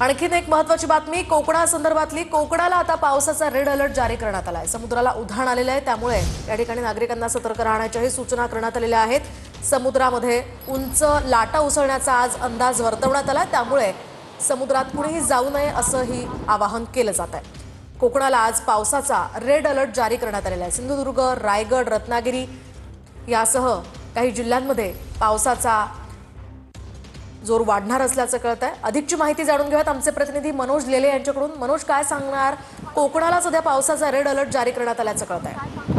आणखीन एक महत्त्वाची बातमी कोकणासंदर्भातली। कोकणाला आता पावसाचा रेड अलर्ट जारी करण्यात आला आहे। समुद्राला उधाण आलेले आहे, त्यामुळे या ठिकाणी नागरिकांना सतर्क राहण्याच्याही सूचना करण्यात आलेल्या आहेत। समुद्रामध्ये उंच लाटा उसळण्याचा आज अंदाज वर्तवण्यात आला, त्यामुळे समुद्रात कुणीही जाऊ नये असंही आवाहन केलं जात आहे। कोकणाला आज पावसाचा रेड अलर्ट जारी करण्यात आलेला आहे। सिंधुदुर्ग, रायगड, रत्नागिरी यासह काही जिल्ह्यांमध्ये पावसाचा जोर वाढणार असल्याचं कळत आहे। अधिकची माहिती जाणून घेऊयात आमचे प्रतिनिधी मनोज लेले यांच्याकडून। मनोज, काय सांगणार? कोकणाला सध्या पावसाचा रेड अलर्ट जारी करण्यात आल्याचं कळत आहे।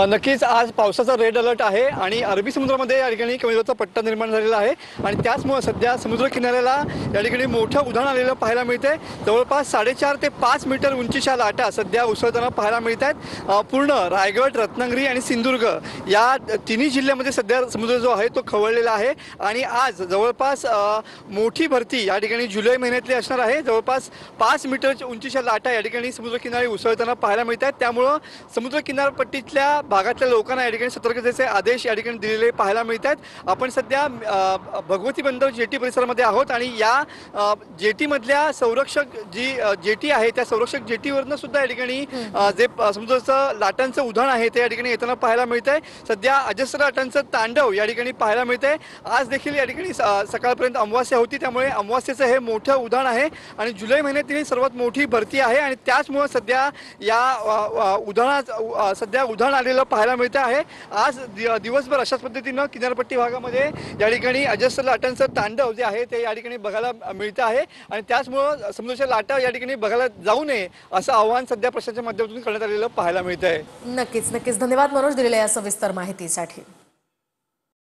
नक्कीच आज पावसाचा रेड अलर्ट आहे आणि अरबी समुद्रामध्ये या ठिकाणी कमी दाबाचा पट्टा निर्माण झालेला आहे आणि त्याचमुळे सध्या समुद्र किनाऱ्याला या ठिकाणी मोठं उधाण आलेलं पाहायला मिळते। जवळपास 4.5 ते 5 मीटर उंचीच्या लाटा सध्या उसळताना पाहायला मिळत आहेत। पूर्ण रायगड, रत्नागिरी आणि सिंधुदुर्ग या तिन्ही जिल्ह्यामध्ये सध्या समुद्र जो आहे तो खवळलेला आहे आणि आज जवळपास मोठी भरती या ठिकाणी जुलै महिन्यातली असणार आहे। जवळपास 5 मीटर उंचीच्या लाटा या ठिकाणी समुद्र किनारी उसळताना पाहायला मिळत आहेत। त्यामुळे समुद्र किनारपट्टीतल्या भागातल्या लोकांना या ठिकाणी सतर्कतेचे आदेश या ठिकाणी दिलेले पाहायला मिळत आहेत। आपण सध्या भगवती बंदर जेटी परिसरामध्ये आहोत आणि या जेटीमधल्या संरक्षक जी जेटी आहे त्या संरक्षक जेटीवरनं सुद्धा या ठिकाणी जे समुद्राचं लाटांचं उधाण आहे ते या ठिकाणी येताना पाहायला मिळत आहे। सध्या अजस्र लाटांचं तांडव या ठिकाणी पाहायला मिळते। आज देखील या ठिकाणी सकाळपर्यंत अमावास्या होती, त्यामुळे अमावास्येचं हे मोठं उधाण आहे आणि जुलै महिन्यातील सर्वात मोठी भरती आहे आणि त्याचमुळे सध्या या उधाण आलेलं पाहायला मिळतं आहे। आज दिवसभर अशाच पद्धतीनं किनारपट्टी भागामध्ये या ठिकाणी अजस्र लाटांचं तांडव जे आहे ते या ठिकाणी बघायला मिळतं आहे आणि त्याचमुळे समुद्राच्या लाटा या ठिकाणी बघायला जाऊ नये असं आवाहन सध्या प्रशासनाच्या माध्यमातून करण्यात आलेलं पाहायला मिळतं आहे। नक्कीच धन्यवाद मनोज दिलेल्या या सविस्तर माहितीसाठी।